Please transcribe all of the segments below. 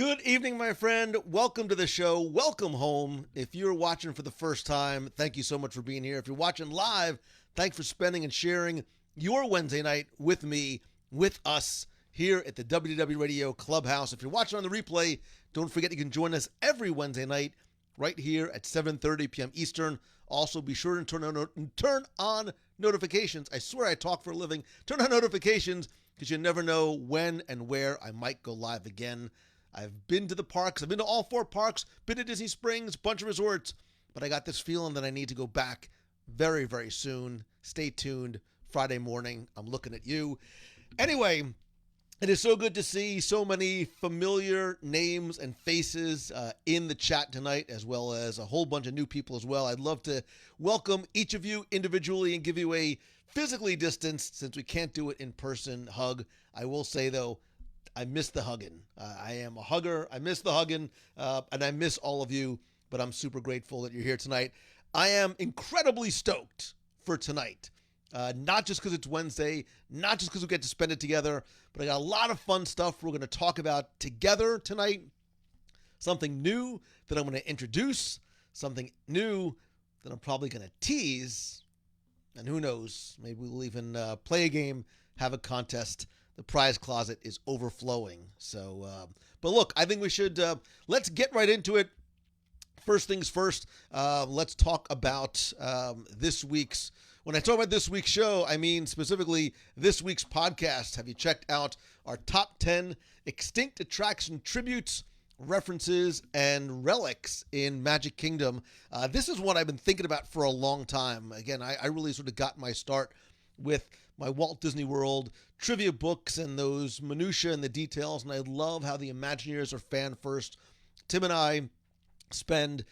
Good evening, my friend. Welcome to the show. Welcome home. If you're watching for the first time, thank you so much for being here. If you're watching live, thanks for spending and sharing your Wednesday night with me, with us here at the WDW Radio Clubhouse. If you're watching on the replay, don't forget you can join us every Wednesday night right here at 7:30 p.m. Eastern. Also, be sure to turn on notifications. I swear I talk for a living. Turn on notifications because you never know when and where I might go live again. I've been to the parks. I've been to all 4 parks, been to Disney Springs, bunch of resorts, but I got this feeling that I need to go back very, very soon. Stay tuned. Friday morning, I'm looking at you. Anyway, it is so good to see so many familiar names and faces in the chat tonight, as well as a whole bunch of new people as well. I'd love to welcome each of you individually and give you a physically distanced, since we can't do it in person, hug. I will say, though, I miss the hugging. I am a hugger. I miss the hugging, and I miss all of you, but I'm super grateful that you're here tonight. I am incredibly stoked for tonight, not just because it's Wednesday, not just because we get to spend it together, but I got a lot of fun stuff we're going to talk about together tonight, something new that I'm going to introduce, something new that I'm probably going to tease, and who knows, maybe we'll even play a game, have a contest. The prize closet is overflowing. So, but look, I think we should, let's get right into it. First things first, let's talk about this week's, when I talk about this week's show, I mean specifically this week's podcast. Have you checked out our top 10 extinct attraction tributes, references, and relics in Magic Kingdom? This is what I've been thinking about for a long time. Again, I really sort of got my start with my Walt Disney World trivia books and those minutiae and the details, and I love how the Imagineers are fan first. Tim and I spend,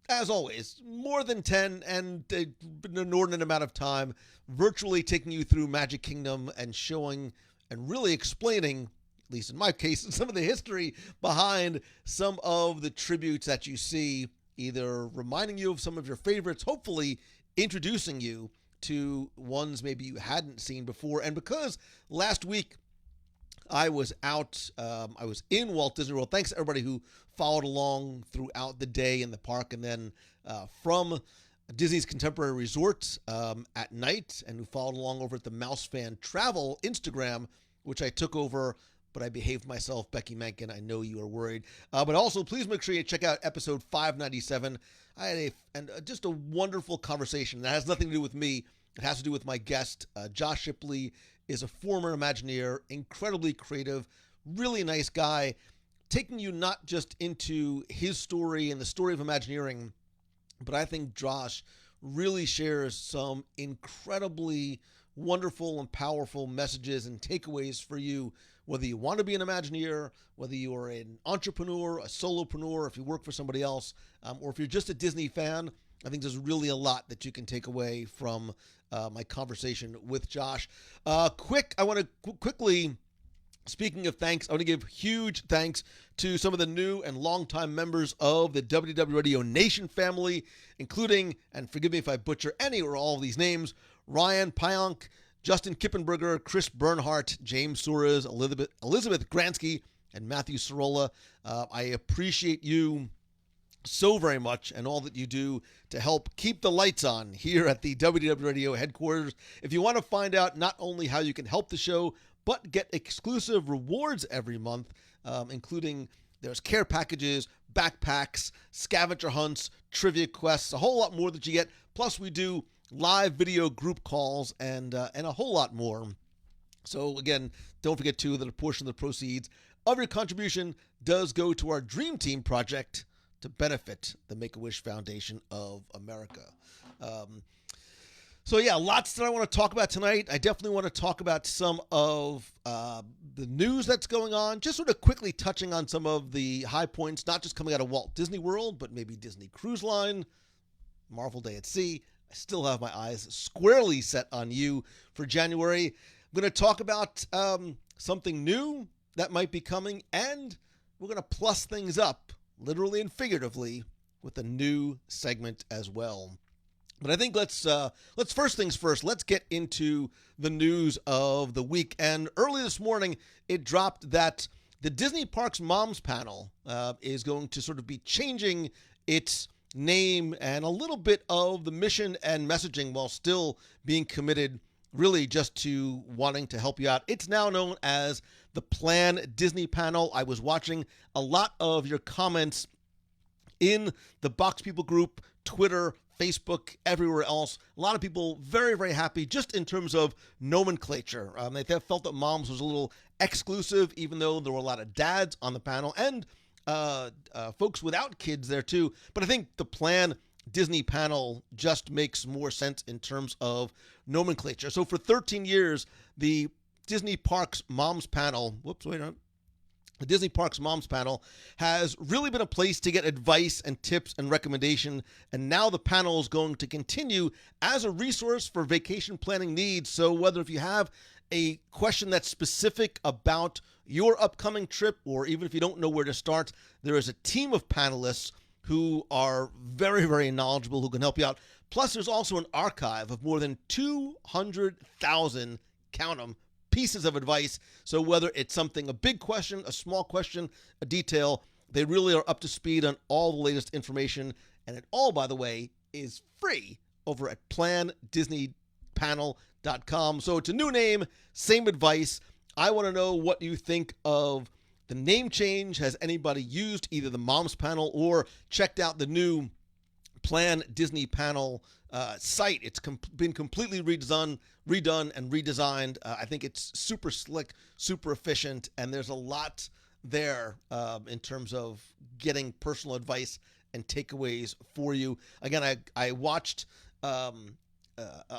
as always, more than 10 and an inordinate amount of time virtually taking you through Magic Kingdom and showing and really explaining, at least in my case, some of the history behind some of the tributes that you see, either reminding you of some of your favorites, hopefully introducing you to ones maybe you hadn't seen before. And because last week I was out, I was in Walt Disney World, thanks to everybody who followed along throughout the day in the park, and then from Disney's Contemporary Resort at night, and who followed along over at the Mouse Fan Travel Instagram, which I took over, but I behaved myself. Becky Menken, I know you are worried. But also, please make sure you check out episode 597. I had just a wonderful conversation. That has nothing to do with me. It has to do with my guest. Josh Shipley is a former Imagineer, incredibly creative, really nice guy, taking you not just into his story and the story of Imagineering, but I think Josh really shares some incredibly wonderful and powerful messages and takeaways for you, whether you want to be an Imagineer, whether you are an entrepreneur, a solopreneur, if you work for somebody else, or if you're just a Disney fan. I think there's really a lot that you can take away from my conversation with Josh. I want to quickly, speaking of thanks, I want to give huge thanks to some of the new and longtime members of the WDW Radio Nation family, including, and forgive me if I butcher any or all of these names, Ryan Pionk, Justin Kippenberger, Chris Bernhardt, James Suarez, Elizabeth Gransky, and Matthew Sorolla. I appreciate you so very much and all that you do to help keep the lights on here at the WDW Radio headquarters. If you want to find out not only how you can help the show, but get exclusive rewards every month, including there's care packages, backpacks, scavenger hunts, trivia quests, a whole lot more that you get. Plus we do live video group calls and a whole lot more. So again, don't forget too that a portion of the proceeds of your contribution does go to our Dream Team project to benefit the Make-A-Wish Foundation of America. So yeah, lots that I want to talk about tonight. I definitely want to talk about some of the news that's going on, just sort of quickly touching on some of the high points, not just coming out of Walt Disney World, but maybe Disney Cruise Line, Marvel Day at Sea. I still have my eyes squarely set on you for January. I'm going to talk about something new that might be coming, and we're going to plus things up, literally and figuratively, with a new segment as well. But I think let's first things first. Let's get into the news of the week. And early this morning, it dropped that the Disney Parks Moms Panel is going to sort of be changing its name and a little bit of the mission and messaging while still being committed really just to wanting to help you out. It's now known as the Plan Disney Panel. I was watching a lot of your comments in the Box People group, Twitter, Facebook, everywhere else. A lot of people very, very happy just in terms of nomenclature. They felt that moms was a little exclusive, even though there were a lot of dads on the panel and folks without kids there too. But I think the Plan Disney panel just makes more sense in terms of nomenclature. So for 13 years, the Disney Parks Moms Panel, the Disney Parks Moms Panel has really been a place to get advice and tips and recommendation. And now the panel is going to continue as a resource for vacation planning needs. So whether if you have a question that's specific about your upcoming trip, or even if you don't know where to start, there is a team of panelists who are very, very knowledgeable, who can help you out. Plus, there's also an archive of more than 200,000, count them, pieces of advice. So whether it's something, a big question, a small question, a detail, they really are up to speed on all the latest information. And it all, by the way, is free over at plandisneypanel.com. So it's a new name, same advice. I want to know what you think of the name change. Has anybody used either the Moms Panel or checked out the new Plan Disney Panel site? It's been completely redone and redesigned. I think it's super slick, super efficient, and there's a lot there in terms of getting personal advice and takeaways for you. Again, I watched a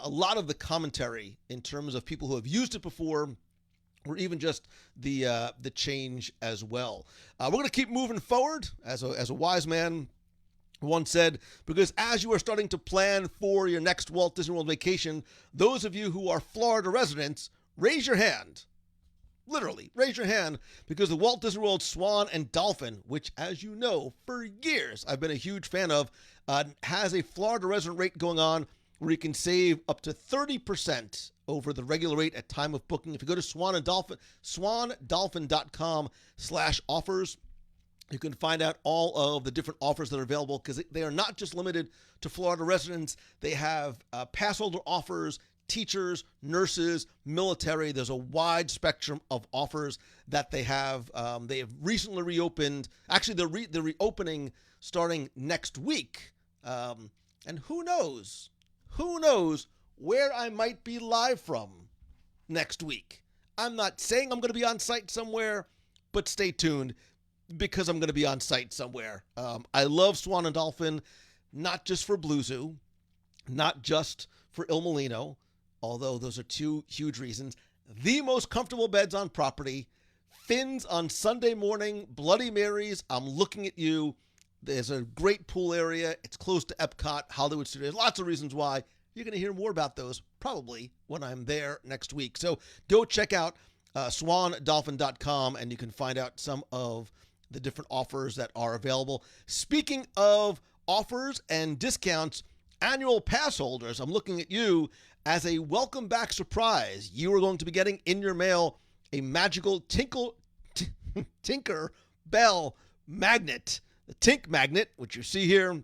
lot of the commentary in terms of people who have used it before, or even just the change as well. We're going to keep moving forward, as a wise man once said, because as you are starting to plan for your next Walt Disney World vacation, those of you who are Florida residents, raise your hand. Literally, raise your hand, because the Walt Disney World Swan and Dolphin, which, as you know, for years I've been a huge fan of, has a Florida resident rate going on where you can save up to 30% over the regular rate at time of booking. If you go to swandolphin.com/offers, you can find out all of the different offers that are available, because they are not just limited to Florida residents. They have passholder offers, teachers, nurses, military. There's a wide spectrum of offers that they have. They have recently reopened. Actually, they're reopening starting next week. And who knows where I might be live from next week. I'm not saying I'm going to be on site somewhere, but stay tuned, because I'm going to be on site somewhere. I love Swan and Dolphin, not just for Blue Zoo, not just for Il Molino, although those are two huge reasons. The most comfortable beds on property, fins on Sunday morning, Bloody Marys, I'm looking at you. There's a great pool area. It's close to Epcot, Hollywood Studios. Lots of reasons why. You're going to hear more about those probably when I'm there next week. So go check out swandolphin.com, and you can find out some of the different offers that are available. Speaking of offers and discounts, annual pass holders, I'm looking at you as a welcome back surprise. You are going to be getting in your mail a magical Tinker Bell magnet. The Tink magnet, which you see here,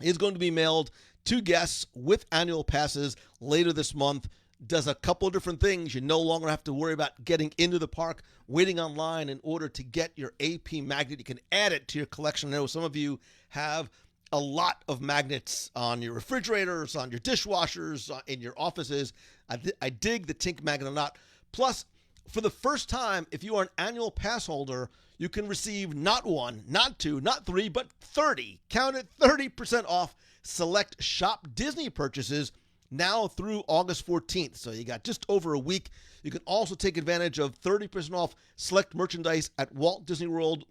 is going to be mailed to guests with annual passes later this month. Does a couple of different things. You no longer have to worry about getting into the park, waiting online in order to get your AP magnet. You can add it to your collection. I know some of you have a lot of magnets on your refrigerators, on your dishwashers, in your offices. I dig the Tink magnet a lot. Plus, for the first time, if you are an annual pass holder, you can receive not one, not two, not three, but 30, count it, 30% off select Shop Disney purchases now through August 14th. So you got just over a week. You can also take advantage of 30% off select merchandise at Walt Disney World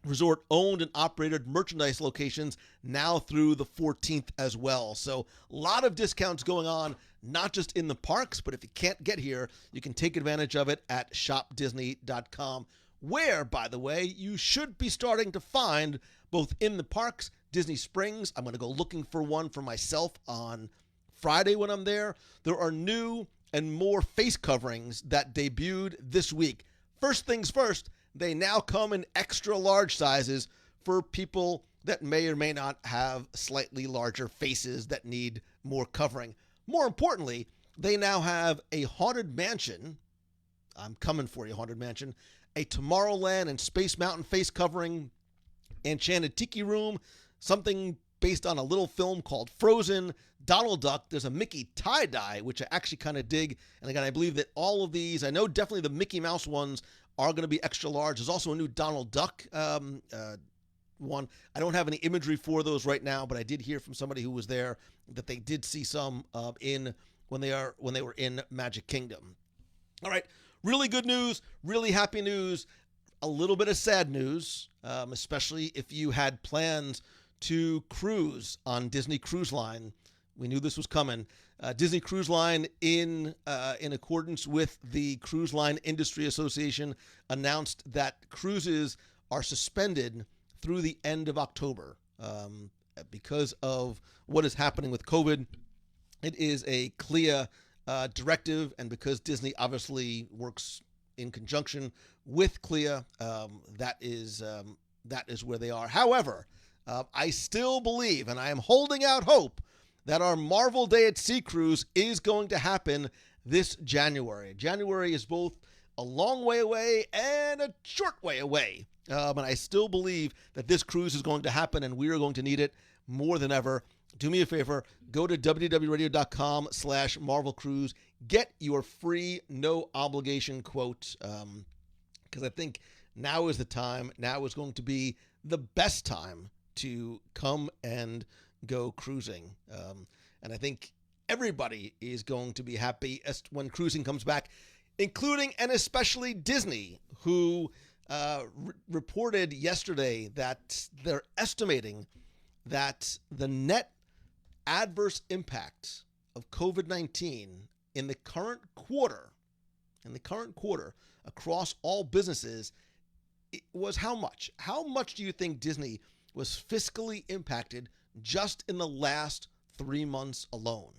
Resort owned and operated merchandise locations now through the 14th as well. So a lot of discounts going on, not just in the parks, but if you can't get here, you can take advantage of it at shopdisney.com, where, by the way, you should be starting to find both in the parks, Disney Springs. I'm going to go looking for one for myself on Friday when I'm there. There are new and more face coverings that debuted this week. First things first, they now come in extra large sizes for people that may or may not have slightly larger faces that need more covering. More importantly, they now have a Haunted Mansion. I'm coming for you, Haunted Mansion. A Tomorrowland and Space Mountain face covering, Enchanted Tiki Room, something based on a little film called Frozen, Donald Duck. There's a Mickey tie-dye, which I actually kind of dig. And again, I believe that all of these, I know definitely the Mickey Mouse ones are going to be extra large. There's also a new Donald Duck one. I don't have any imagery for those right now, but I did hear from somebody who was there that they did see some when they were in Magic Kingdom. All right, really good news, really happy news, a little bit of sad news, especially if you had plans to cruise on Disney Cruise Line. We knew this was coming. Disney Cruise Line, in accordance with the Cruise Line Industry Association, announced that cruises are suspended through the end of October because of what is happening with COVID. It is a CLIA directive, and because Disney obviously works in conjunction with CLIA, that is where they are. However, I still believe, and I am holding out hope, that our Marvel Day at Sea cruise is going to happen this January. January is both a long way away and a short way away. And I still believe that this cruise is going to happen, and we are going to need it more than ever. Do me a favor, go to wdwradio.com/Marvel Cruise. Get your free, no obligation quote, because I think now is the time. Now is going to be the best time to come and go cruising. And I think everybody is going to be happy when cruising comes back, including and especially Disney, who reported yesterday that they're estimating that the net adverse impact of COVID-19 in the current quarter across all businesses, it was how much? How much do you think Disney was fiscally impacted just in the last 3 months alone?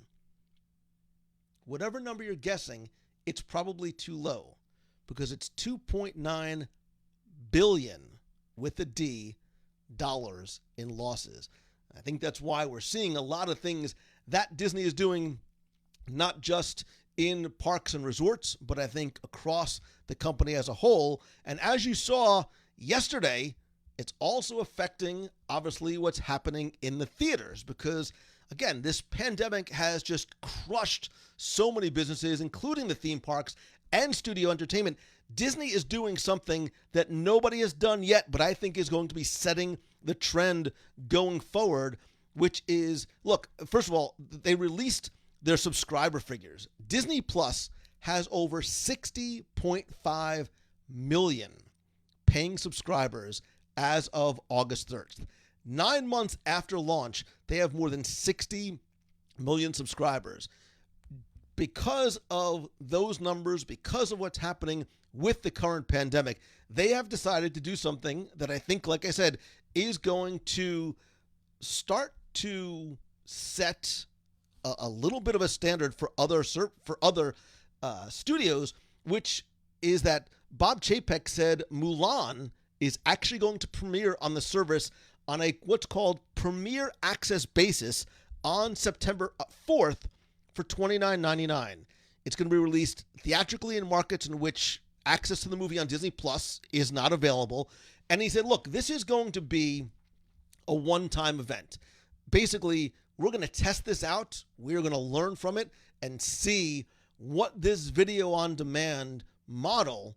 Whatever number you're guessing, it's probably too low, because it's $2.9 billion with a D dollars in losses. I think that's why we're seeing a lot of things that Disney is doing, not just in parks and resorts, but I think across the company as a whole. And as you saw yesterday, it's also affecting, obviously, what's happening in the theaters, because, again, this pandemic has just crushed so many businesses, including the theme parks and studio entertainment. Disney is doing something that nobody has done yet, but I think is going to be setting the trend going forward, which is, look, first of all, they released their subscriber figures. Disney Plus has over 60.5 million paying subscribers as of August 3rd. 9 months after launch, they have more than 60 million subscribers. Because of those numbers, because of what's happening with the current pandemic, they have decided to do something that I think, like I said, is going to start to set a little bit of a standard for other studios, which is that Bob Chapek said Mulan is actually going to premiere on the service on a what's called Premier Access basis on September 4th for $29.99. It's going to be released theatrically in markets in which access to the movie on Disney Plus is not available. And he said, look, this is going to be a one-time event. Basically, we're going to test this out. We're going to learn from it and see what this video on demand model,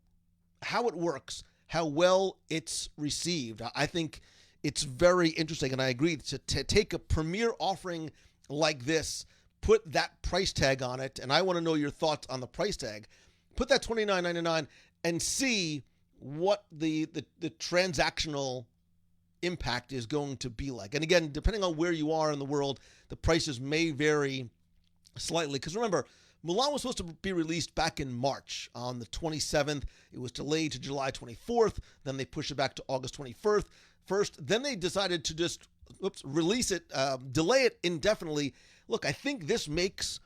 how it works, how well it's received. I think it's very interesting, and I agree to take a premiere offering like this, put that price tag on it, and I want to know your thoughts on the price tag. Put that $29.99 and see what the transactional impact is going to be like. And again, depending on where you are in the world, the prices may vary slightly. Because remember, Mulan was supposed to be released back in March on the 27th. It was delayed to July 24th. Then they pushed it back to August 21st. Then they decided to just release it, delay it indefinitely. Look, I think this makes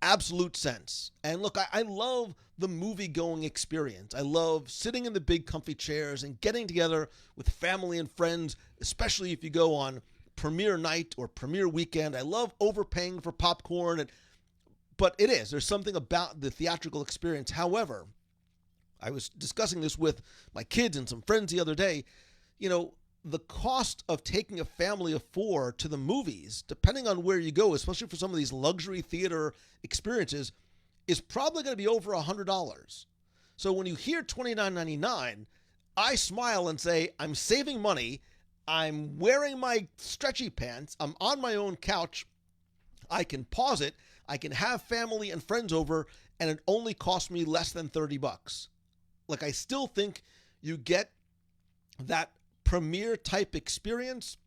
absolute sense. And look, I love the movie going experience. I love sitting in the big comfy chairs and getting together with family and friends, especially if you go on premiere night or premiere weekend. I love overpaying for popcorn, but there's something about the theatrical experience. However, I was discussing this with my kids and some friends the other day. The cost of taking a family of 4 to the movies, depending on where you go, especially for some of these luxury theater experiences, is probably going to be over $100. So when you hear $29.99, I smile and say, I'm saving money. I'm wearing my stretchy pants. I'm on my own couch. I can pause it. I can have family and friends over, and it only costs me less than $30. Like, I still think you get that premiere type experience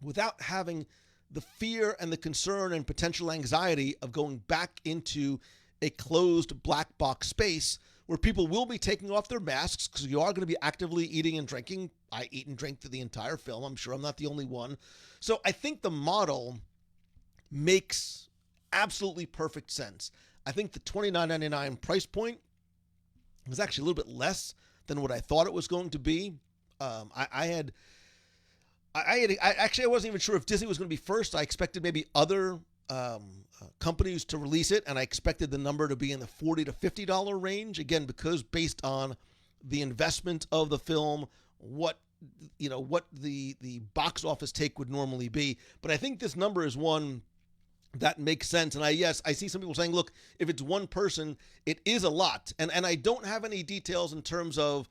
without having the fear and the concern and potential anxiety of going back into a closed black box space where people will be taking off their masks because you are going to be actively eating and drinking. I eat and drink through the entire film. I'm sure I'm not the only one. So I think the model makes absolutely perfect sense. I think the $29.99 price point was actually a little bit less than what I thought it was going to be. I wasn't even sure if Disney was going to be first. I expected maybe other companies to release it, and I expected the number to be in the $40 to $50 range. Again, because based on the investment of the film, what the box office take would normally be. But I think this number is one that makes sense. And I see some people saying, look, if it's one person, it is a lot. And I don't have any details in terms of,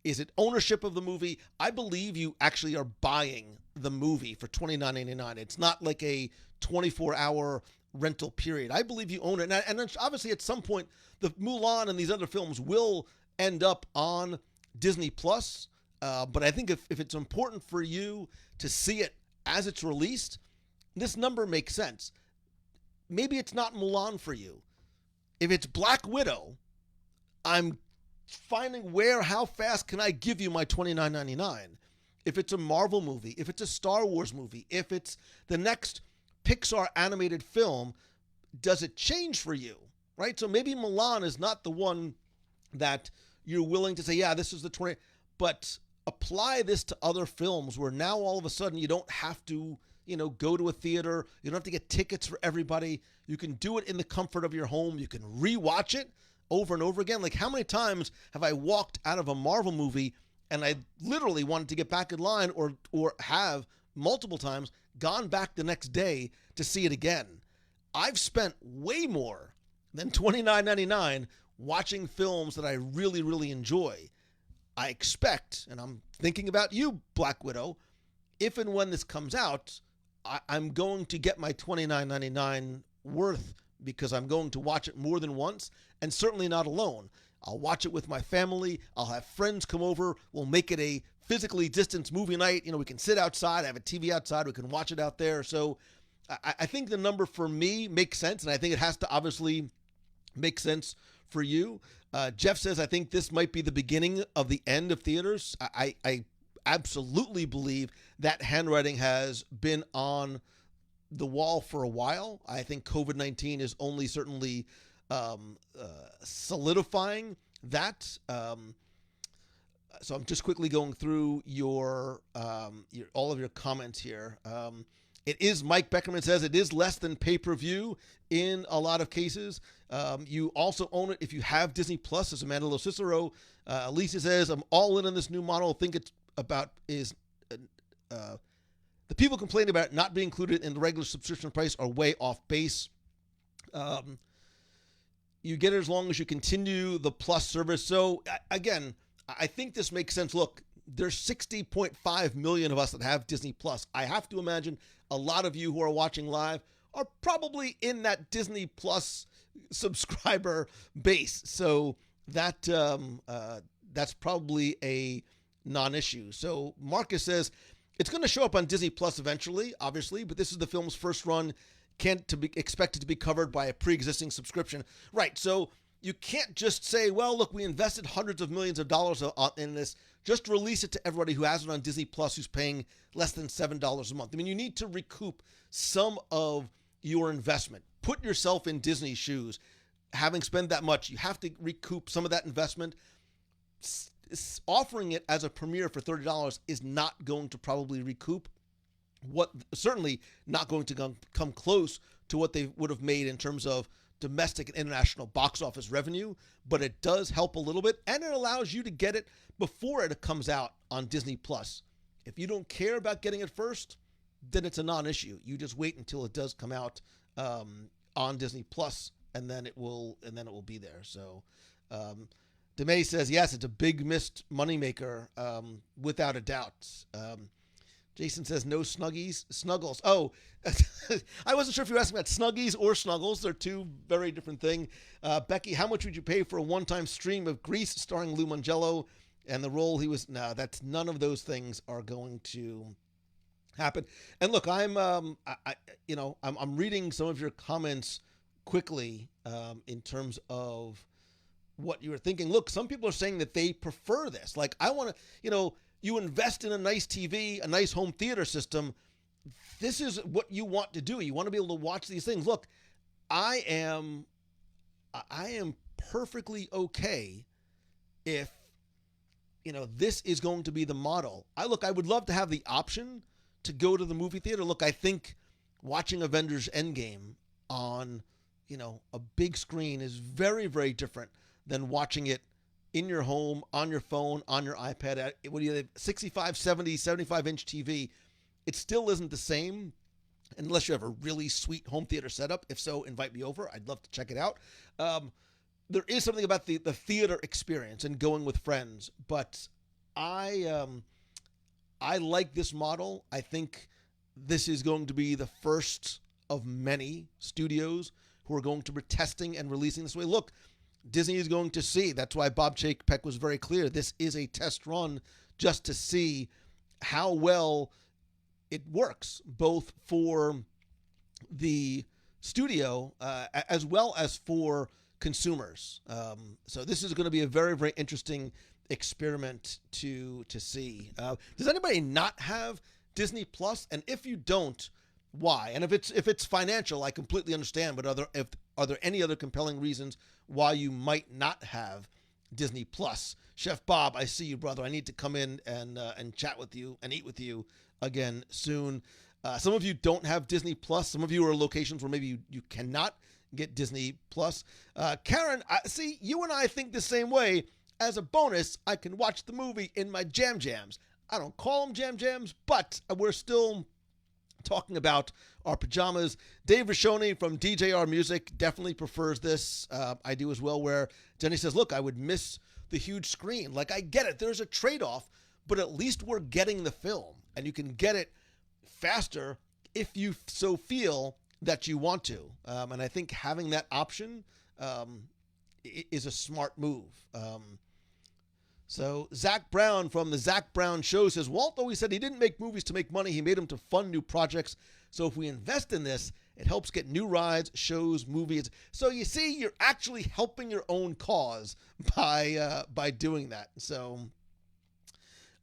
is it ownership of the movie? I believe you actually are buying the movie for $29.99. It's not like a 24-hour rental period. I believe you own it. And obviously at some point, the Mulan and these other films will end up on Disney Plus. But I think if it's important for you to see it as it's released, this number makes sense. Maybe it's not Mulan for you. If it's Black Widow, I'm finding how fast can I give you my $29.99? If it's a Marvel movie, if it's a Star Wars movie, if it's the next Pixar animated film, does it change for you, right? So maybe Mulan is not the one that you're willing to say, yeah, this is the 20, but apply this to other films where now all of a sudden you don't have to, go to a theater. You don't have to get tickets for everybody. You can do it in the comfort of your home. You can rewatch it over and over again. Like, how many times have I walked out of a Marvel movie and I literally wanted to get back in line, or have multiple times gone back the next day to see it again? I've spent way more than $29.99 watching films that I really, really enjoy. I expect, and I'm thinking about you, Black Widow, if and when this comes out, I'm going to get my $29.99 worth, because I'm going to watch it more than once, and certainly not alone. I'll watch it with my family. I'll have friends come over. We'll make it a physically distanced movie night. We can sit outside. I have a TV outside. We can watch it out there. So I think the number for me makes sense, and I think it has to obviously make sense for you. Jeff says, I think this might be the beginning of the end of theaters. I absolutely believe that handwriting has been on the wall for a while. I think COVID-19 is only certainly solidifying that. So I'm just quickly going through your all of your comments here. It is, Mike Beckerman says, it is less than pay-per-view in a lot of cases. You also own it if you have Disney Plus, as Amanda Lo Cicero. Lisa says, I'm all in on this new model. I think it's about the people complaining about it not being included in the regular subscription price are way off base. You get it as long as you continue the Plus service. So again, I think this makes sense. Look, there's 60.5 million of us that have Disney Plus. I have to imagine a lot of you who are watching live are probably in that Disney Plus subscriber base. So that that's probably a non-issue. So Marcus says it's going to show up on Disney Plus eventually, obviously, but this is the film's first run. Can't to be expected to be covered by a pre-existing subscription. Right. So you can't just say, well, look, we invested hundreds of millions of dollars in this. Just release it to everybody who has it on Disney Plus who's paying less than $7 a month. I mean, you need to recoup some of your investment. put yourself in Disney's shoes. Having spent that much, you have to recoup some of that investment. Offering it as a premiere for $30 is not going to probably recoup certainly not going to come close to what they would have made in terms of domestic and international box office revenue, but it does help a little bit, and it allows you to get it before it comes out on Disney Plus. If you don't care about getting it first, then it's a non-issue. You just wait until it does come out on Disney Plus, and then it will be there. So DeMay says yes, it's a big missed moneymaker, without a doubt. Jason says no snuggles. Oh, I wasn't sure if you were asking about Snuggies or Snuggles. They're two very different things. Becky, how much would you pay for a one-time stream of Grease starring Lou Mangello and the role he was? No, that's none of those things are going to happen. And look, I'm reading some of your comments quickly in terms of what you were thinking. Look, some people are saying that they prefer this. Like, I want to, you invest in a nice TV, a nice home theater system. This is what you want to do. You want to be able to watch these things. Look, I am perfectly okay if, this is going to be the model. I would love to have the option to go to the movie theater. Look, I think watching Avengers Endgame on, a big screen is very, very different than watching it in your home, on your phone, on your iPad. What do you have? 65, 70, 75-inch TV. It still isn't the same unless you have a really sweet home theater setup. If so, invite me over. I'd love to check it out. There is something about the theater experience and going with friends, but I like this model. I think this is going to be the first of many studios who are going to be testing and releasing this way. Look, Disney is going to see. That's why Bob Chapek was very clear. This is a test run just to see how well it works, both for the studio as well as for consumers. So this is going to be a very, very interesting experiment to see. Does anybody not have Disney Plus? And if you don't, why? And if it's financial, I completely understand. But are there any other compelling reasons why you might not have Disney Plus? Chef Bob, I see you, brother. I need to come in and chat with you and eat with you again soon. Some of you don't have Disney Plus. Some of you are locations where maybe you cannot get Disney Plus. Karen, see, you and I think the same way. As a bonus, I can watch the movie in my Jam Jams. I don't call them Jam Jams, but we're still talking about our pajamas. Dave Rashoni from DJR Music definitely prefers this. I do as well, where Jenny says, look, I would miss the huge screen. Like, I get it. There's a trade-off, but at least we're getting the film, and you can get it faster if you so feel that you want to. And I think having that option is a smart move. So Zach Brown from the Zach Brown Show says, Walt always said he didn't make movies to make money. He made them to fund new projects. So if we invest in this, it helps get new rides, shows, movies. So you see, you're actually helping your own cause by doing that. So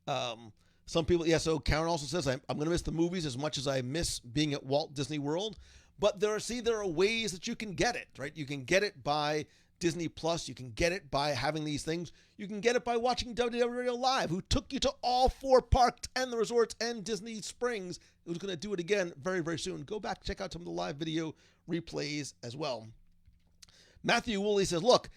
some people, yeah, so Karen also says, I'm going to miss the movies as much as I miss being at Walt Disney World. But there are ways that you can get it, right? You can get it by Disney Plus. You can get it by having these things. You can get it by watching WDW Live, who took you to all 4 parks and the resorts and Disney Springs. Who's going to do it again very, very soon. Go back, check out some of the live video replays as well. Matthew Woolley says, look,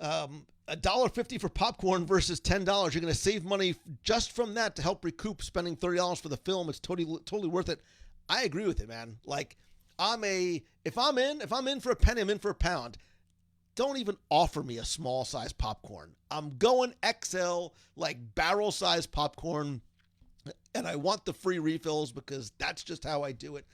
$1.50 for popcorn versus $10. You're going to save money just from that to help recoup spending $30 for the film. It's totally worth it. I agree with it, man. Like, if I'm in for a penny, I'm in for a pound. Don't even offer me a small size popcorn. I'm going XL, like barrel size popcorn, and I want the free refills because that's just how I do it.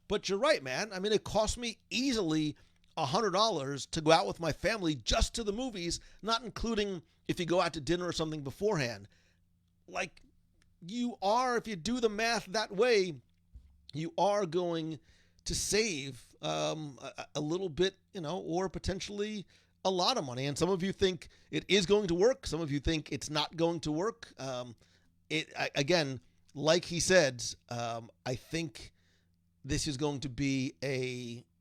But you're right, man. I mean, it cost me easily $100 to go out with my family just to the movies, not including if you go out to dinner or something beforehand. Like, if you do the math that way, you are going to save a little bit, or potentially a lot of money. And some of you think it is going to work. Some of you think it's not going to work. Again, like he said, I think this is going to be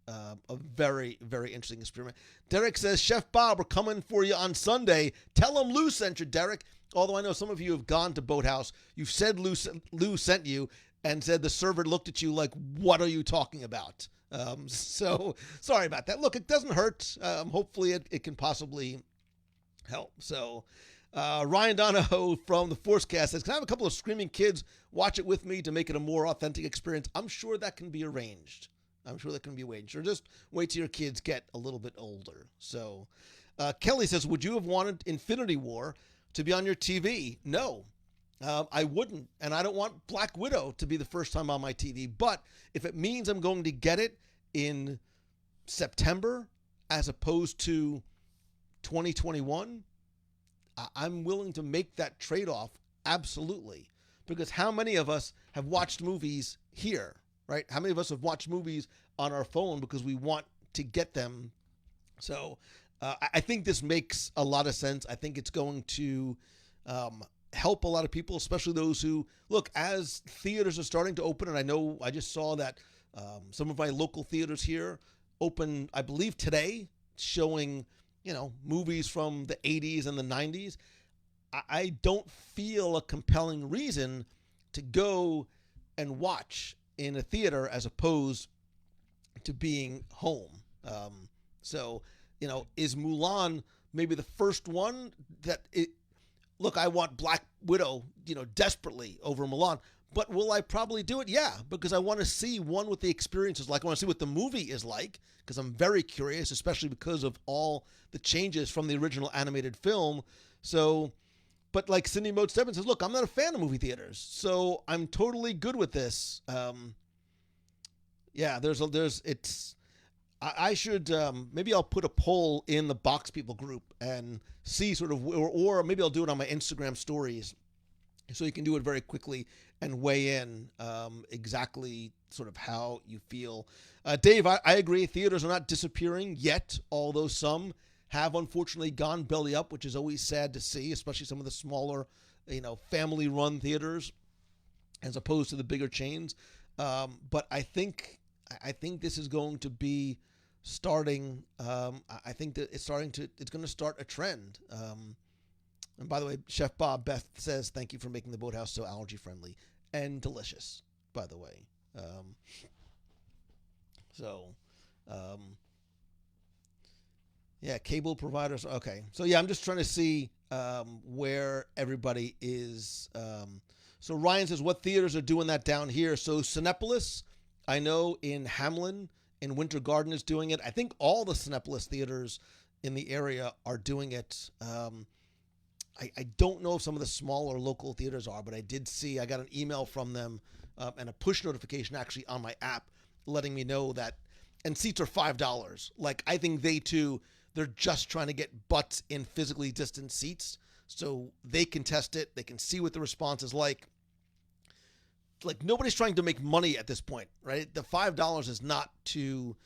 a very, very interesting experiment. Derek says, Chef Bob, we're coming for you on Sunday. Tell him Lou sent you, Derek. Although I know some of you have gone to Boathouse. You've said Lou sent you and said the server looked at you like, what are you talking about? So sorry about that. Look, it doesn't hurt. Hopefully it can possibly help. So Ryan Donahoe from the Forcecast says, can I have a couple of screaming kids watch it with me to make it a more authentic experience? I'm sure that can be arranged. Or just wait till your kids get a little bit older. So Kelly says, would you have wanted Infinity War to be on your TV? No, I wouldn't. And I don't want Black Widow to be the first time on my TV. But if it means I'm going to get it in September as opposed to 2021, I'm willing to make that trade-off. Absolutely. Because how many of us have watched movies here, right? How many of us have watched movies on our phone because we want to get them? So I think this makes a lot of sense. I think it's going to help a lot of people, especially those who, look, as theaters are starting to open, and I know I just saw that some of my local theaters here open, I believe today, showing, movies from the 80s and the 90s. I don't feel a compelling reason to go and watch in a theater as opposed to being home. So, is Mulan maybe the first one that it, look, I want Black Widow, desperately over Mulan, but will I probably do it? Yeah, because I want to see what the experience is like. I want to see what the movie is like, because I'm very curious, especially because of all the changes from the original animated film. So, but like Cindy Mote Stebbins says, look, I'm not a fan of movie theaters, so I'm totally good with this. I should, maybe I'll put a poll in the Box People group and see sort of, or maybe I'll do it on my Instagram stories so you can do it very quickly and weigh in exactly sort of how you feel. Dave, I agree. Theaters are not disappearing yet, although some have unfortunately gone belly up, which is always sad to see, especially some of the smaller, family-run theaters as opposed to the bigger chains. But I think this is going to be starting. I think that it's going to start a trend. And by the way, Chef Bob, Beth says, thank you for making the Boathouse so allergy friendly and delicious, by the way. Yeah, cable providers. Okay. So yeah, I'm just trying to see where everybody is. So Ryan says, what theaters are doing that down here? So Cinepolis, I know in Hamlin, in Winter Garden is doing it. I think all the Cinepolis theaters in the area are doing it. I don't know if some of the smaller local theaters are, but I did see, I got an email from them and a push notification actually on my app letting me know that, and seats are $5. Like, I think they're just trying to get butts in physically distant seats so they can test it. They can see what the response is like. Like, nobody's trying to make money at this point, right? The $5 is not to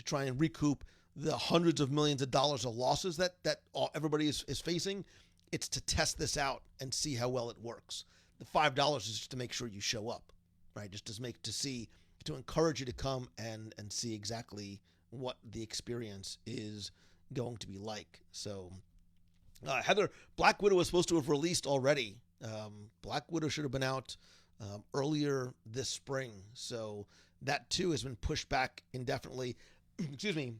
try and recoup the hundreds of millions of dollars of losses that everybody is facing. It's to test this out and see how well it works. The $5 is just to make sure you show up, right? Just to encourage you to come and see exactly what the experience is going to be like. So, Heather, Black Widow was supposed to have released already. Black Widow should have been out earlier this spring. So that too has been pushed back indefinitely. Excuse me.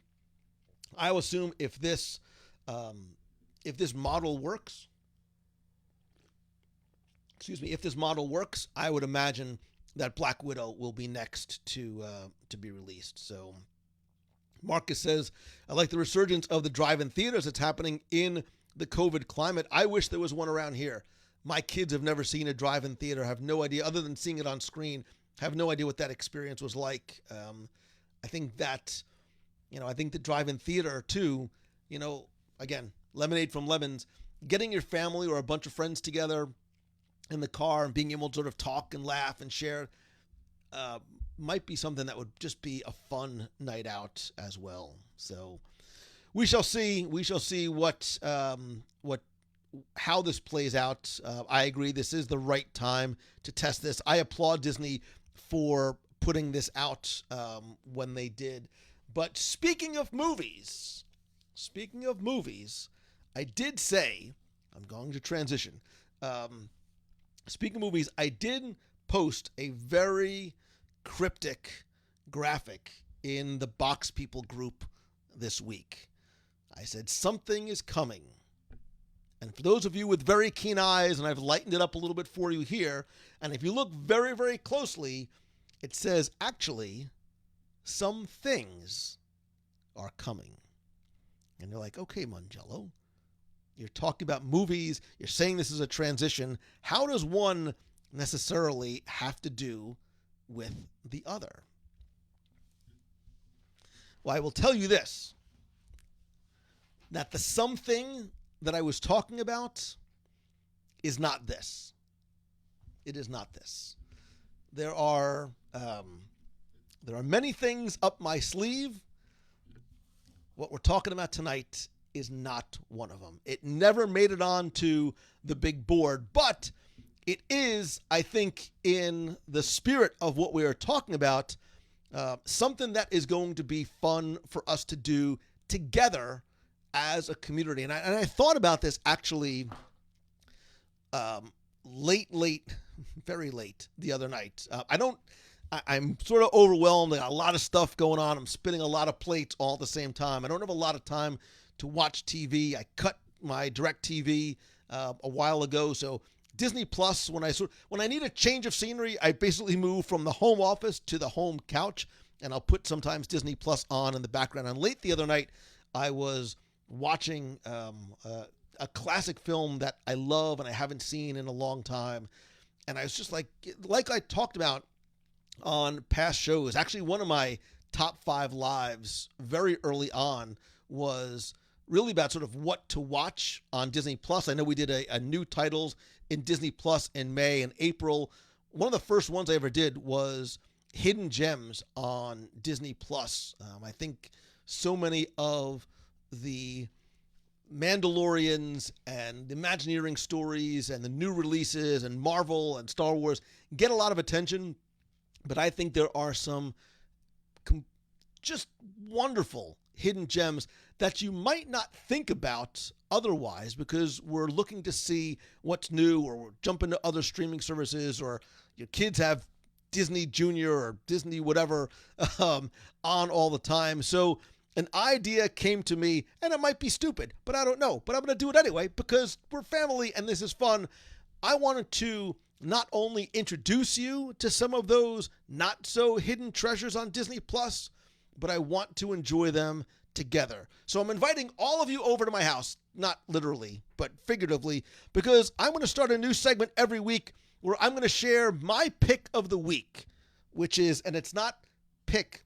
I will assume if this model works, I would imagine that Black Widow will be next to be released. So Marcus says, I like the resurgence of the drive-in theaters that's happening in the COVID climate. I wish there was one around here. My kids have never seen a drive-in theater, have no idea, other than seeing it on screen, have no idea what that experience was like. I think that, I think the drive-in theater too, again, lemonade from lemons, getting your family or a bunch of friends together in the car and being able to sort of talk and laugh and share might be something that would just be a fun night out as well. So we shall see. We shall see how this plays out. I agree. This is the right time to test this. I applaud Disney for putting this out when they did. But speaking of movies, I did say, I'm going to transition. Speaking of movies, I did post a very cryptic graphic in the Box People group this week. I said, something is coming. And for those of you with very keen eyes, and I've lightened it up a little bit for you here, and if you look very, very closely, it says, actually, some things are coming. And you're like, okay, Mangello, you're talking about movies, you're saying this is a transition. How does one necessarily have to do with the other? Well, I will tell you this, that the something that I was talking about is not this. It is not this. There are many things up my sleeve. What we're talking about tonight is not one of them. It never made it onto the big board, but it is, I think, in the spirit of what we are talking about, something that is going to be fun for us to do together as a community. And I thought about this actually very late the other night. I'm sort of overwhelmed. I got a lot of stuff going on. I'm spinning a lot of plates all at the same time. I don't have a lot of time to watch TV. I cut my DirecTV a while ago. So Disney Plus, when I need a change of scenery, I basically move from the home office to the home couch, and I'll put sometimes Disney Plus on in the background. And late the other night, I was watching a classic film that I love and I haven't seen in a long time. And I was just like I talked about on past shows, actually one of my top 5 lives very early on was really about sort of what to watch on Disney Plus. I know we did a new titles in Disney Plus in May and April. One of the first ones I ever did was Hidden Gems on Disney Plus. I think so many of the Mandalorians and the Imagineering stories and the new releases and Marvel and Star Wars get a lot of attention, but I think there are some just wonderful hidden gems that you might not think about otherwise because we're looking to see what's new, or we're jumping to other streaming services, or your kids have Disney Junior or Disney whatever on all the time. So an idea came to me, and it might be stupid, but I don't know. But I'm going to do it anyway because we're family and this is fun. I wanted to not only introduce you to some of those not so hidden treasures on Disney Plus, but I want to enjoy them together. So I'm inviting all of you over to my house, not literally, but figuratively, because I'm going to start a new segment every week where I'm going to share my pick of the week, which is, and it's not pick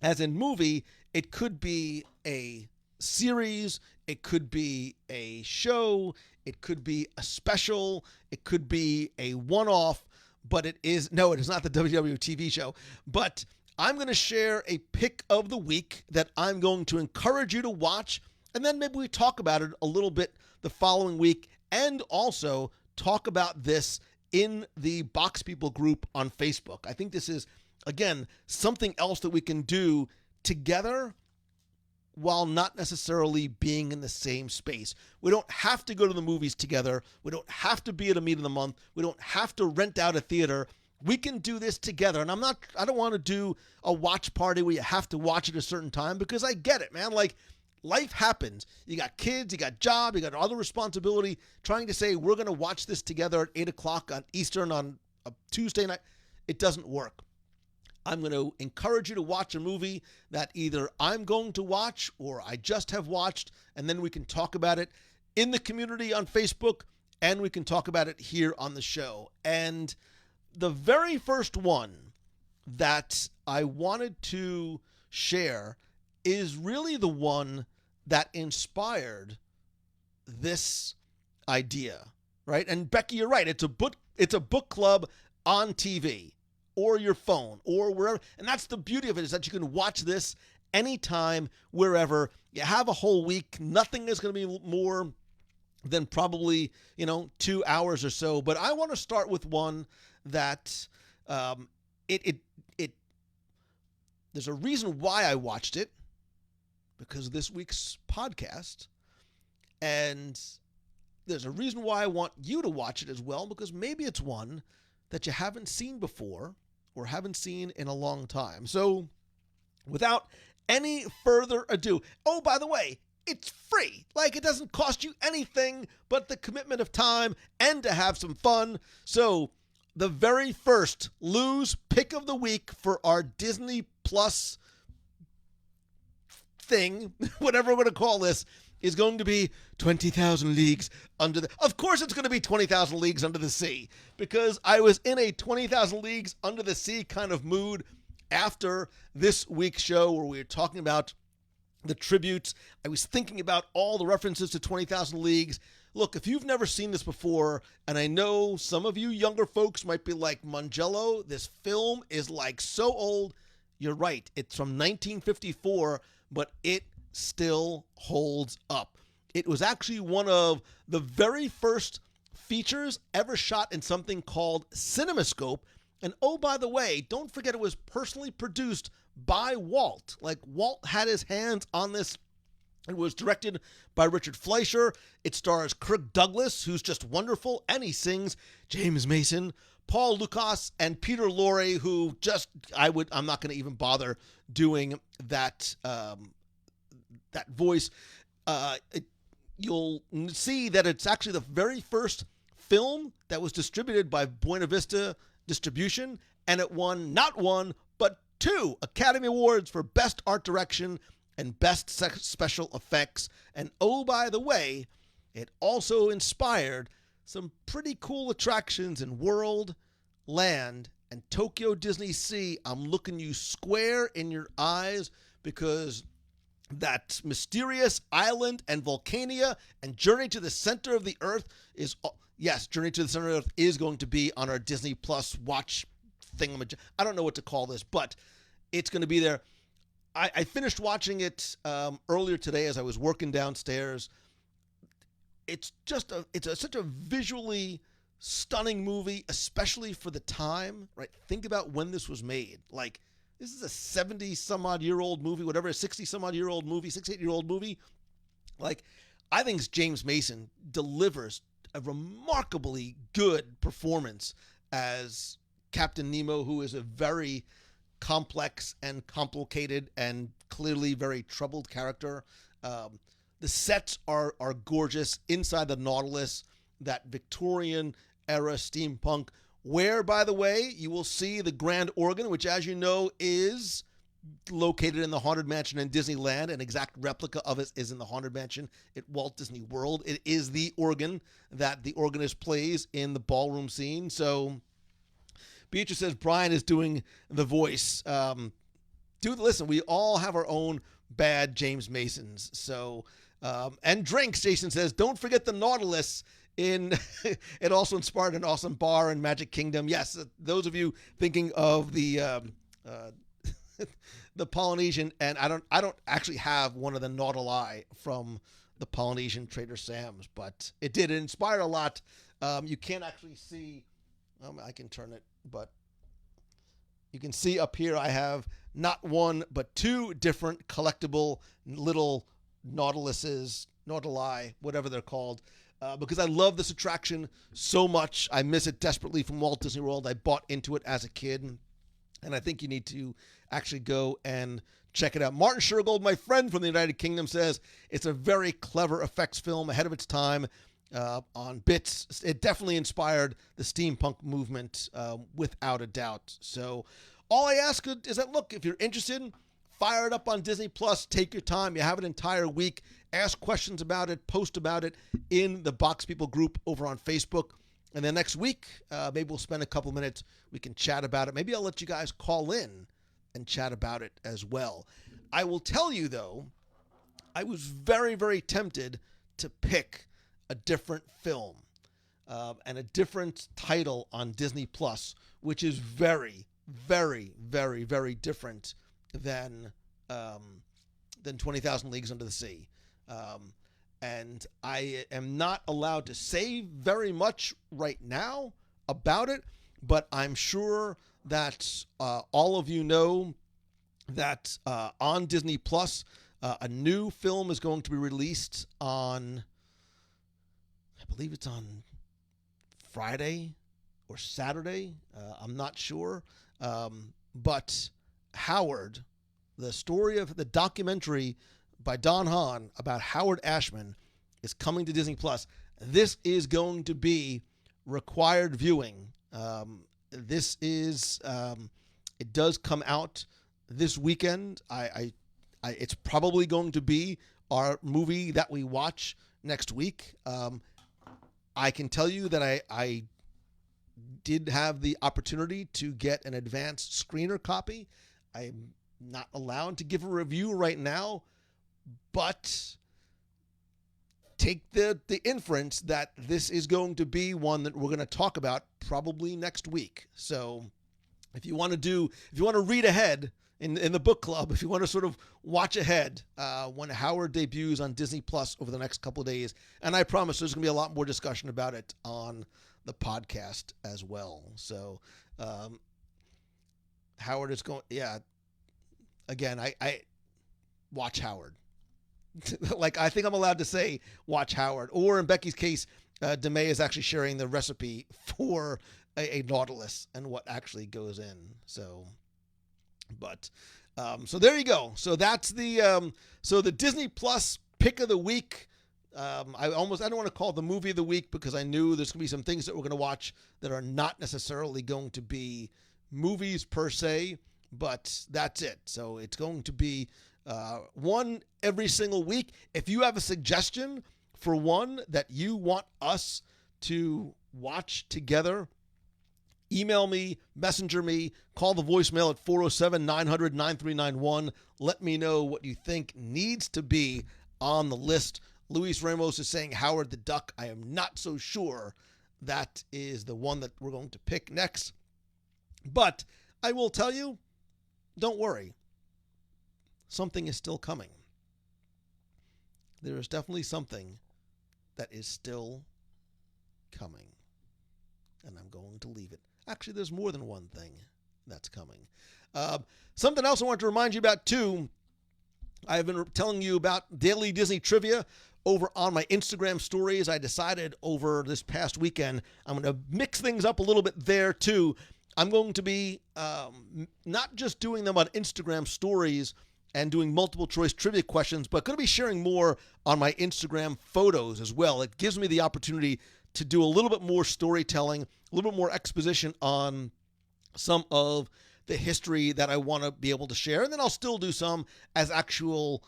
as in movie, it could be a series, it could be a show, it could be a special, it could be a one-off, but it is not the WDW TV show, but I'm going to share a pick of the week that I'm going to encourage you to watch, and then maybe we talk about it a little bit the following week, and also talk about this in the Box People group on Facebook. I think this is, again, something else that we can do together while not necessarily being in the same space. We don't have to go to the movies together. We don't have to be at a meet of the month. We don't have to rent out a theater. We can do this together. And I don't want to do a watch party where you have to watch at a certain time, because I get it, man. Like, life happens. You got kids, you got job, you got other responsibility. Trying to say we're going to watch this together at 8 o'clock on Eastern on a Tuesday night, it doesn't work. I'm going to encourage you to watch a movie that either I'm going to watch or I just have watched, and then we can talk about it in the community on Facebook, and we can talk about it here on the show. And the very first one that I wanted to share is really the one that inspired this idea, right? And Becky, you're right. It's a book club on TV or your phone or wherever. And that's the beauty of it, is that you can watch this anytime, wherever. You have a whole week. Nothing is going to be more than probably, 2 hours or so. But I want to start with one that it there's a reason why I watched it, because of this week's podcast. And there's a reason why I want you to watch it as well, because maybe it's one that you haven't seen before or haven't seen in a long time. So without any further ado, oh, by the way, it's free. Like, it doesn't cost you anything but the commitment of time and to have some fun. So the very first Lou's pick of the week for our Disney Plus thing, whatever we're going to call this, is going to be 20,000 Leagues Under the... Of course it's going to be 20,000 Leagues Under the Sea, because I was in a 20,000 Leagues Under the Sea kind of mood after this week's show where we were talking about the tributes. I was thinking about all the references to 20,000 Leagues. Look, if you've never seen this before, and I know some of you younger folks might be like, Mangello, this film is like so old. You're right. It's from 1954, but it still holds up. It was actually one of the very first features ever shot in something called CinemaScope. And oh, by the way, don't forget it was personally produced by Walt. Like, Walt had his hands on this. It was directed by Richard Fleischer. It stars Kirk Douglas, who's just wonderful, and he sings James Mason, Paul Lukas, and Peter Lorre, who just, I'm not going to even bother doing that that voice. You'll see that it's actually the very first film that was distributed by Buena Vista Distribution, and it won not one, but 2 Academy Awards for Best Art Direction and Best Special Effects. And oh, by the way, it also inspired some pretty cool attractions in World, Land, and Tokyo Disney Sea. I'm looking you square in your eyes, because that Mysterious Island and Volcania and Journey to the Center of the Earth is... Yes, Journey to the Center of the Earth is going to be on our Disney Plus watch thingamajig. I don't know what to call this, but it's going to be there. I finished watching it earlier today as I was working downstairs. It's just such a visually stunning movie, especially for the time, right? Think about when this was made. Like, this is a 70-some-odd-year-old movie, whatever, a 60-some-odd-year-old movie, 68-year-old movie. Like, I think James Mason delivers a remarkably good performance as Captain Nemo, who is a very complex and complicated and clearly very troubled character. The sets are gorgeous inside the Nautilus, that Victorian era steampunk, where, by the way, you will see the Grand Organ, which, as you know, is located in the Haunted Mansion in Disneyland. An exact replica of it is in the Haunted Mansion at Walt Disney World. It is the organ that the organist plays in the ballroom scene. So Beatrice says Brian is doing the voice. Listen, we all have our own bad James Masons. So, and drinks, Jason says, don't forget the Nautilus. It also inspired an awesome bar in Magic Kingdom. Yes, those of you thinking of the the Polynesian, and I don't actually have one of the Nautili from the Polynesian Trader Sam's, but it did. It inspired a lot. You can't actually see. I can turn it, but you can see up here I have not one but 2 different collectible little Nautiluses, Nautili, whatever they're called, because I love this attraction so much. I miss it desperately from Walt Disney World. I bought into it as a kid, and I think you need to actually go and check it out. Martin Shergold, my friend from the United Kingdom, says it's a very clever effects film ahead of its time on bits. It definitely inspired the steampunk movement without a doubt. So all I ask is that, look, if you're interested, fire it up on Disney Plus. Take your time. You have an entire week. Ask questions about it. Post about it in the Box People group over on Facebook. And then next week, maybe we'll spend a couple minutes. We can chat about it. Maybe I'll let you guys call in and chat about it as well. I will tell you, though, I was very, very tempted to pick a different film and a different title on Disney Plus, which is very, very, very, very different than 20,000 Leagues Under the Sea. And I am not allowed to say very much right now about it, but I'm sure that all of you know that on Disney Plus, a new film is going to be released on, I believe it's on Friday or Saturday. I'm not sure. But Howard, the story of the documentary by Don Hahn about Howard Ashman, is coming to Disney Plus. This is going to be required viewing. This is it does come out this weekend. It's probably going to be our movie that we watch next week. I can tell you that I did have the opportunity to get an advanced screener copy. I'm not allowed to give a review right now, but take the inference that this is going to be one that we're going to talk about probably next week. So if you want to read ahead in the book club, if you want to sort of watch ahead when Howard debuts on Disney Plus over the next couple of days, and I promise there's going to be a lot more discussion about it on the podcast as well. So Howard is going, again, I watch Howard. Like, I think I'm allowed to say watch Howard. Or in Becky's case, DeMay is actually sharing the recipe for a Nautilus and what actually goes in. So, but, so there you go. So that's the Disney Plus pick of the week. I don't want to call it the movie of the week because I knew there's going to be some things that we're going to watch that are not necessarily going to be movies per se, but that's it. So it's going to be one every single week. If you have a suggestion for one that you want us to watch together, email me, messenger me, call the voicemail at 407-900-9391. Let me know what you think needs to be on the list. Luis Ramos is saying Howard the Duck. I am not so sure that is the one that we're going to pick next. But I will tell you, don't worry. Something is still coming. There is definitely something that is still coming. And I'm going to leave it. Actually, there's more than one thing that's coming. Something else I want to remind you about, too. I've been telling you about Daily Disney Trivia over on my Instagram stories. I decided over this past weekend, I'm going to mix things up a little bit there, too. I'm going to be not just doing them on Instagram stories and doing multiple choice trivia questions, but going to be sharing more on my Instagram photos as well. It gives me the opportunity to do a little bit more storytelling, a little bit more exposition on some of the history that I want to be able to share. And then I'll still do some as actual,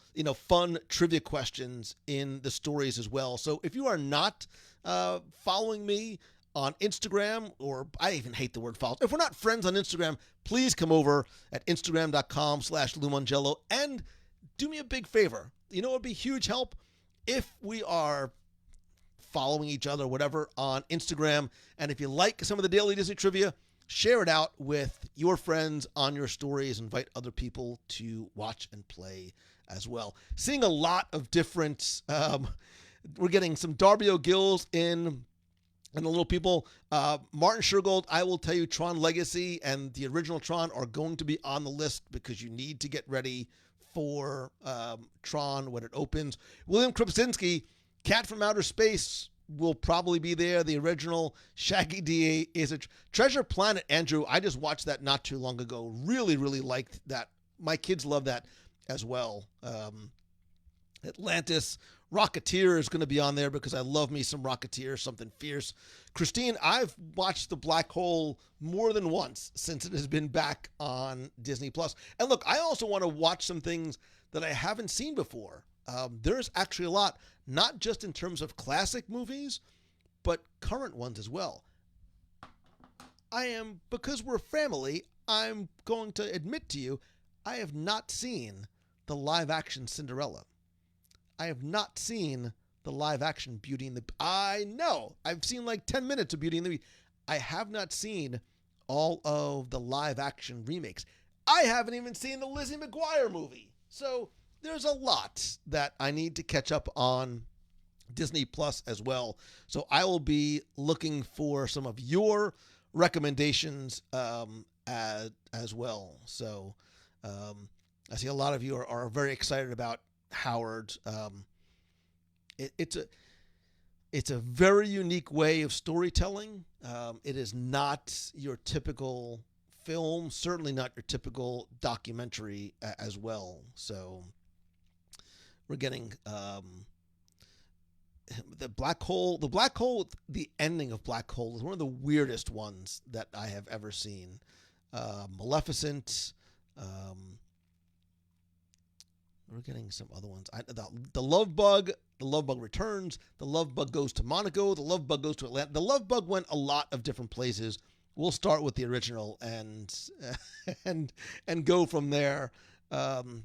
fun trivia questions in the stories as well. So if you are not following me on Instagram, or I even hate the word follow. If we're not friends on Instagram, please come over at instagram.com/LouMongello and do me a big favor. It would be huge help if we are following each other, whatever, on Instagram. And if you like some of the Daily Disney Trivia, share it out with your friends on your stories. Invite other people to watch and play as well. Seeing a lot of different, we're getting some Darby O'Gills in, and the little people, Martin Shergold, I will tell you, Tron Legacy and the original Tron are going to be on the list because you need to get ready for Tron when it opens. William Krupczynski, Cat from Outer Space, will probably be there. The original Shaggy D is a Treasure Planet. Andrew, I just watched that not too long ago. Really, really liked that. My kids love that as well. Atlantis, Rocketeer is going to be on there because I love me some Rocketeer, something fierce. Christine, I've watched The Black Hole more than once since it has been back on Disney Plus. And look, I also want to watch some things that I haven't seen before. There's actually a lot, not just in terms of classic movies, but current ones as well. Because we're family, I'm going to admit to you, I have not seen the live-action Cinderella. I have not seen the live-action Beauty and the Beast. I know. I've seen like 10 minutes of Beauty and the Beast. I have not seen all of the live-action remakes. I haven't even seen the Lizzie McGuire movie. So there's a lot that I need to catch up on Disney Plus as well. So I will be looking for some of your recommendations as well. So I see a lot of you are very excited about Howard. It's a very unique way of storytelling. It is not your typical film, certainly not your typical documentary as well. So we're getting the black hole. The ending of Black Hole is one of the weirdest ones that I have ever seen. Maleficent. We're getting some other ones. The Love Bug. The Love Bug returns. The Love Bug goes to Monaco. The Love Bug goes to Atlanta. The Love Bug went a lot of different places. We'll start with the original and go from there. The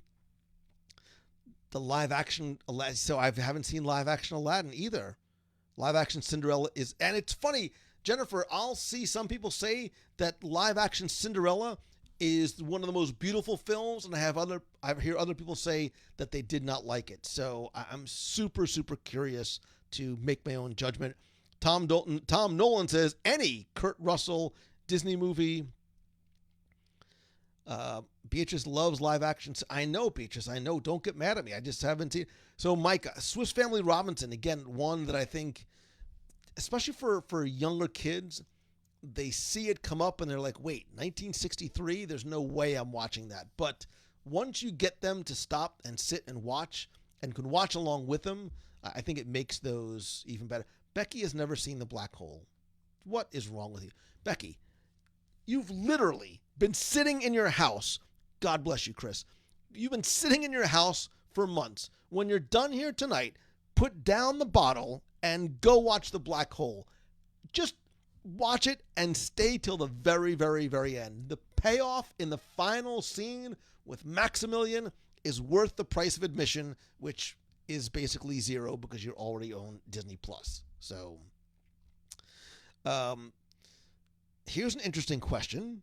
live action. So I haven't seen live action Aladdin either. Live action Cinderella is, and it's funny, Jennifer. I'll see some people say that live action Cinderella is one of the most beautiful films, and I hear other people say that they did not like it. So I'm super, super curious to make my own judgment. Tom Nolan says any Kurt Russell Disney movie. Beatrice loves live action. I know, Beatrice. I know. Don't get mad at me. I just haven't seen. So, Mike, Swiss Family Robinson, again, one that I think, especially for younger kids, they see it come up and they're like, wait, 1963? There's no way I'm watching that. But once you get them to stop and sit and watch and can watch along with them, I think it makes those even better. Becky has never seen The Black Hole. What is wrong with you? Becky, you've literally been sitting in your house. God bless you, Chris. You've been sitting in your house for months. When you're done here tonight, put down the bottle and go watch The Black Hole. Just watch it and stay till the very, very, very end. The payoff in the final scene with Maximilian is worth the price of admission, which is basically zero because you already own Disney Plus. So, here's an interesting question.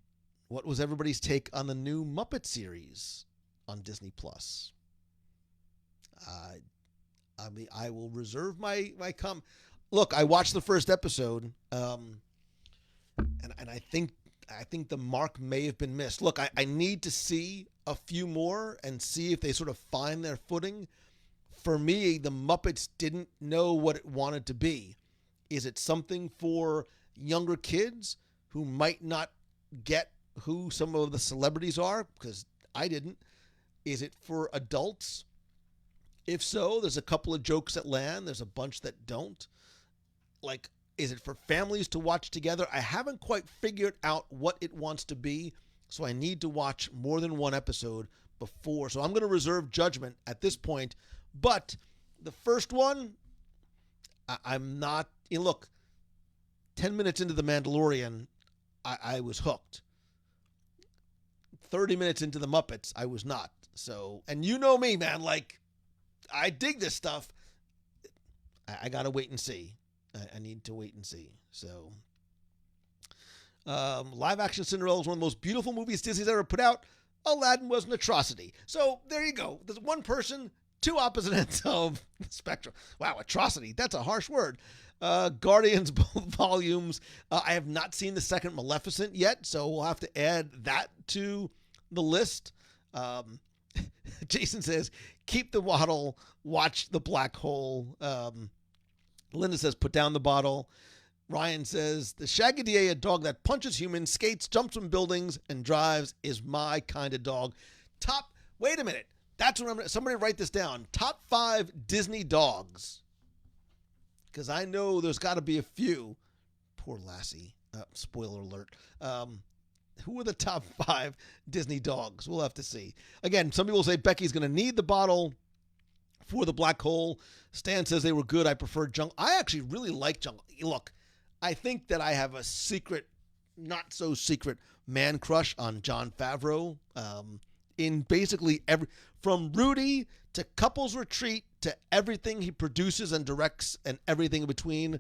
What was everybody's take on the new Muppet series on Disney Plus? I mean, I will reserve my comment. Look, I watched the first episode, and I think the mark may have been missed. Look, I need to see a few more and see if they sort of find their footing. For me, the Muppets didn't know what it wanted to be. Is it something for younger kids who might not get who some of the celebrities are? Because I didn't. Is it for adults? If so, there's a couple of jokes that land. There's a bunch that don't. Like, is it for families to watch together? I haven't quite figured out what it wants to be, so I need to watch more than one episode before. So I'm going to reserve judgment at this point. But the first one, I'm not. Look, 10 minutes into The Mandalorian, I was hooked. 30 minutes into The Muppets, I was not. So, and you know me, man, like, I dig this stuff. I got to wait and see. I need to wait and see. So, live action Cinderella is one of the most beautiful movies Disney's ever put out. Aladdin was an atrocity. So, there you go. There's one person, two opposite ends of the spectrum. Wow, atrocity. That's a harsh word. Guardians, both volumes. I have not seen the second Maleficent yet, so we'll have to add that to the list. Jason says, keep the bottle, watch The Black Hole. Linda says, put down the bottle. Ryan says, the Shaggy a dog that punches humans, skates, jumps from buildings, and drives is my kind of dog. Wait a minute. That's what somebody write this down. Top 5 Disney dogs. Because I know there's got to be a few. Poor Lassie. Spoiler alert. Who are the top 5 Disney dogs? We'll have to see. Again, some people say Becky's going to need the bottle for The Black Hole. Stan says they were good. I prefer Jungle. I actually really like Jungle. Look, I think that I have a secret, not so secret, man crush on Jon Favreau. In basically from Rudy to Couples Retreat to everything he produces and directs and everything in between.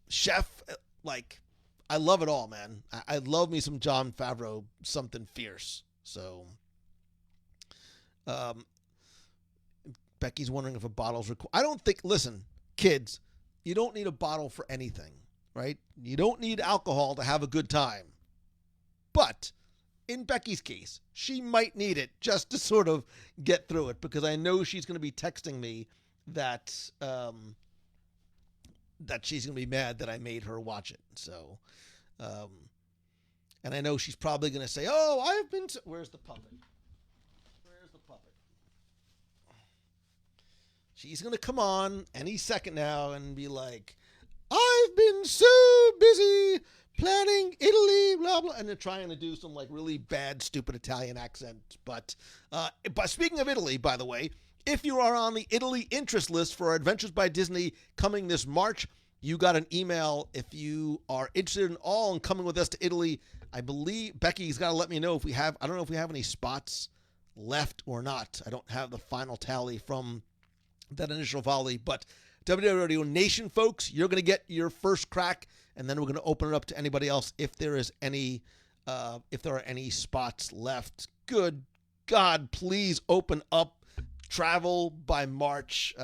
Chef, like, I love it all, man. I love me some Jon Favreau, something fierce. So, Becky's wondering if a bottle's required. I don't think, listen, kids, you don't need a bottle for anything, right? You don't need alcohol to have a good time. But in Becky's case, she might need it just to sort of get through it, because I know she's going to be texting me that that she's going to be mad that I made her watch it. So, and I know she's probably going to say, "Oh, I've been." Where's the puppet? Where's the puppet? She's going to come on any second now and be like, "I've been so busy planning Italy, blah, blah," and they're trying to do some like really bad, stupid Italian accent. But speaking of Italy, by the way, if you are on the Italy interest list for Adventures by Disney coming this March, you got an email. If you are interested in all and coming with us to Italy, I believe Becky's got to let me know if we have, I don't know if we have any spots left or not. I don't have the final tally from that initial volley, but WDW Nation folks, you're going to get your first crack, and then we're going to open it up to anybody else if there is any, if there are any spots left. Good God, please open up travel by March.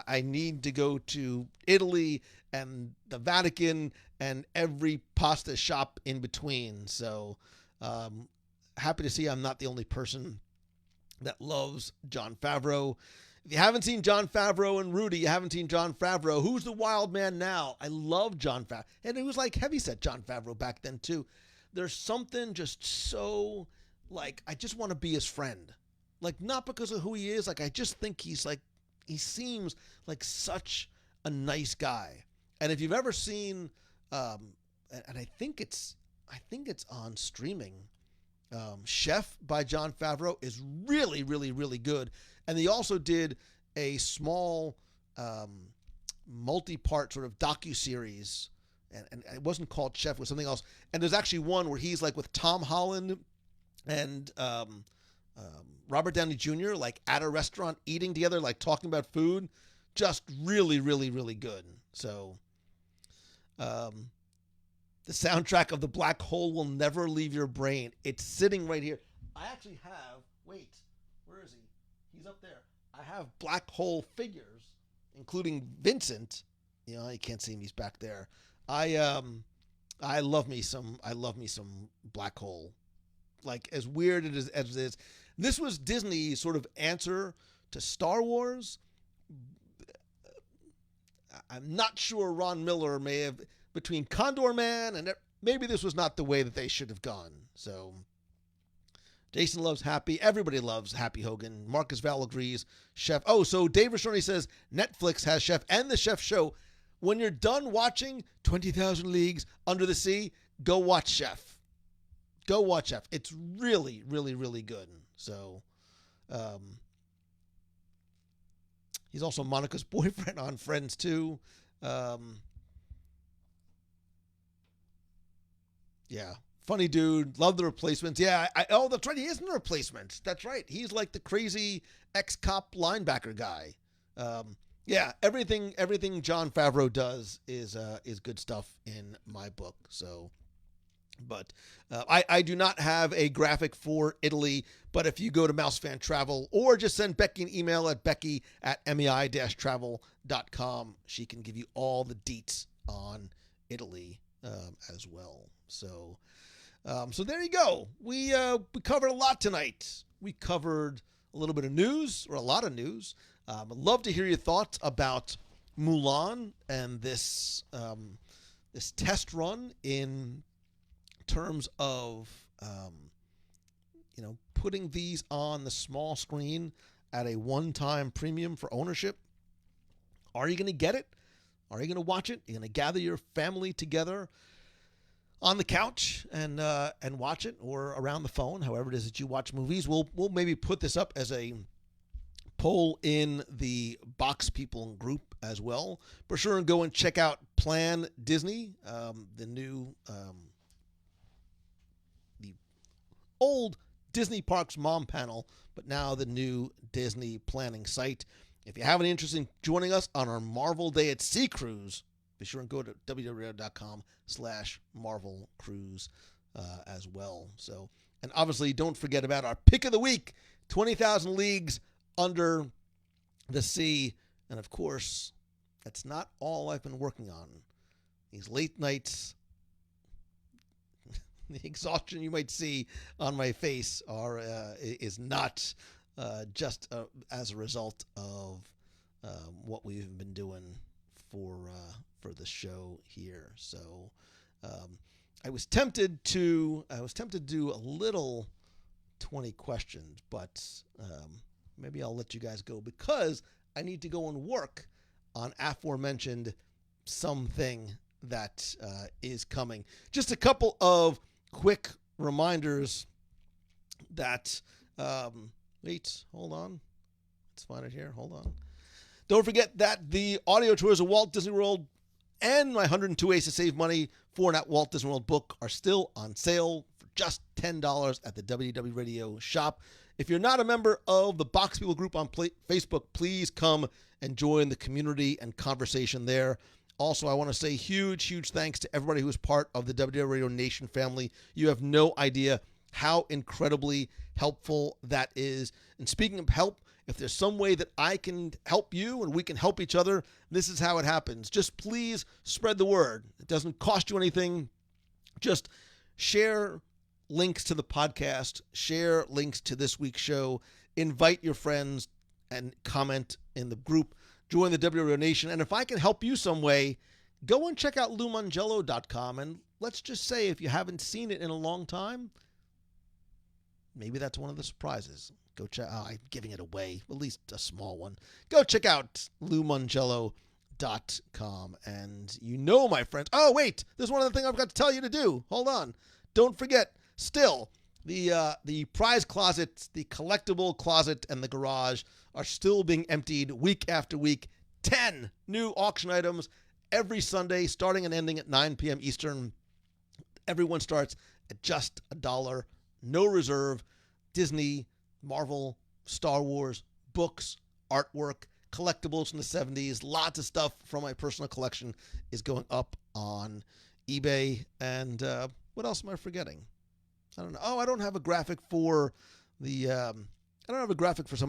I need to go to Italy and the Vatican and every pasta shop in between. So happy to see I'm not the only person that loves Jon Favreau. If you haven't seen Jon Favreau, and Rudy, you haven't seen Jon Favreau, who's the wild man now? I love Jon Favreau. And it was like heavyset Jon Favreau back then too. There's something just so, like, I just want to be his friend. Like, not because of who he is. Like, I just think he's like, he seems like such a nice guy. And if you've ever seen, and I think it's on streaming, Chef by Jon Favreau is really, really, really good. And they also did a small multi-part sort of docuseries, and it wasn't called Chef, it was something else. And there's actually one where he's like with Tom Holland and Robert Downey Jr. like at a restaurant eating together, like talking about food. Just really, really, really good. So the soundtrack of The Black Hole will never leave your brain. It's sitting right here. I actually have, wait, where is he? He's up there. I have Black Hole figures, including Vincent. You know, you can't see him. He's back there. I love me some Black Hole. Like, as weird as it is. This was Disney's sort of answer to Star Wars. I'm not sure Ron Miller may have, between Condor Man and maybe this was not the way that they should have gone. So Jason loves Happy. Everybody loves Happy Hogan. Marcus Val agrees. Chef. Oh, so Dave Rashoni says Netflix has Chef and the Chef Show. When you're done watching 20,000 Leagues Under the Sea, go watch Chef. Go watch Chef. It's really, really, really good. So, he's also Monica's boyfriend on Friends too. Yeah. Funny dude. Love the replacements. Yeah. Oh, that's right. He isn't a replacement. That's right. He's like the crazy ex-cop linebacker guy. Yeah. Everything Jon Favreau does is good stuff in my book. So, but I do not have a graphic for Italy, but if you go to Mousefan Travel or just send Becky an email at becky@mei-travel.com, she can give you all the deets on Italy as well. So there you go. We covered a lot tonight. We covered a little bit of news, or a lot of news. I'd love to hear your thoughts about Mulan and this test run in terms of putting these on the small screen at a one-time premium for ownership. Are you going to get it? Are you going to watch it? Are you going to gather your family together on the couch and watch it, or around the phone, however it is that you watch movies? We'll maybe put this up as a poll in the Box People group as well. Be sure and go and check out Plan Disney, the new the old Disney Parks Mom Panel, but now the new Disney planning site. If you have any interest in joining us on our Marvel Day at Sea cruise, be sure and go to www.com/Marvel Cruise as well. So, and obviously don't forget about our pick of the week, 20,000 Leagues Under the Sea. And of course, that's not all I've been working on. These late nights, the exhaustion you might see on my face is not just as a result of what we've been doing for the show here. So I was tempted to do a little 20 questions, but maybe I'll let you guys go because I need to go and work on aforementioned something that is coming. Just a couple of quick reminders that wait, hold on. Let's find it here. Hold on. Don't forget that the audio tours of Walt Disney World and my 102 Ways to Save Money for an Walt Disney World book are still on sale for just $10 at the WDW Radio shop. If you're not a member of the Box People group on Facebook, please come and join the community and conversation there. Also, I want to say huge thanks to everybody who is part of the WDW Radio Nation family. You have no idea how incredibly helpful that is. And speaking of help, if there's some way that I can help you and we can help each other, this is how it happens. Just please spread the word. It doesn't cost you anything. Just share links to the podcast, share links to this week's show, invite your friends and comment in the group, join the WDW Nation. And if I can help you some way, go and check out LouMongello.com. And let's just say if you haven't seen it in a long time, maybe that's one of the surprises. Go check out, I'm giving it away, at least a small one. Go check out LouMongello.com. And you know, my friends, oh, wait, there's one other thing I've got to tell you to do. Hold on. Don't forget, still, the prize closet, the collectible closet, and the garage are still being emptied week after week. 10 new auction items every Sunday, starting and ending at 9 p.m. Eastern. Everyone starts at just $1. No reserve. Disney, Marvel, Star Wars, books, artwork, collectibles from the 70s. Lots of stuff from my personal collection is going up on eBay. And what else am I forgetting? I don't know. Oh, I don't have a graphic for some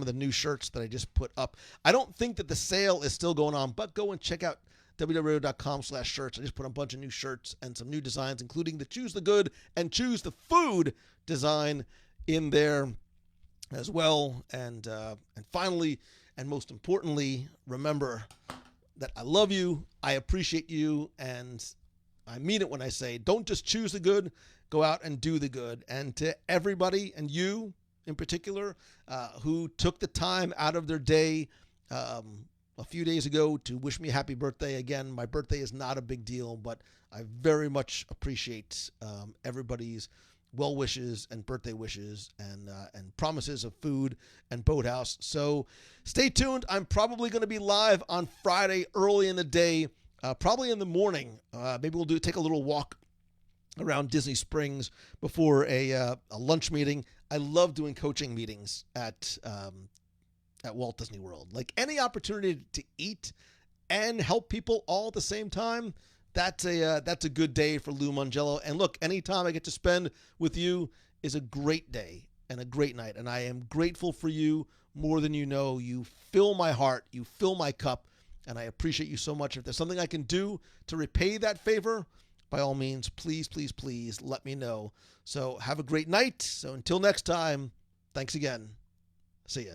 of the new shirts that I just put up. I don't think that the sale is still going on, but go and check out www.com/shirts. I just put a bunch of new shirts and some new designs, including the Choose the Good and Choose the Food design in there as well. And finally, and most importantly, remember that I love you, I appreciate you, and I mean it when I say don't just choose the good, go out and do the good. And to everybody, and you in particular, who took the time out of their day a few days ago to wish me a happy birthday. Again, my birthday is not a big deal, but I very much appreciate everybody's well wishes and birthday wishes and promises of food and Boathouse. So stay tuned. I'm probably going to be live on Friday early in the day, probably in the morning. Maybe we'll take a little walk around Disney Springs before a lunch meeting. I love doing coaching meetings at Walt Disney World. Like any opportunity to eat and help people all at the same time, that's a good day for Lou Mongello. And look, anytime I get to spend with you is a great day and a great night. And I am grateful for you more than you know. You fill my heart, you fill my cup, and I appreciate you so much. If there's something I can do to repay that favor, by all means, please let me know. So have a great night. So until next time, thanks again. See ya.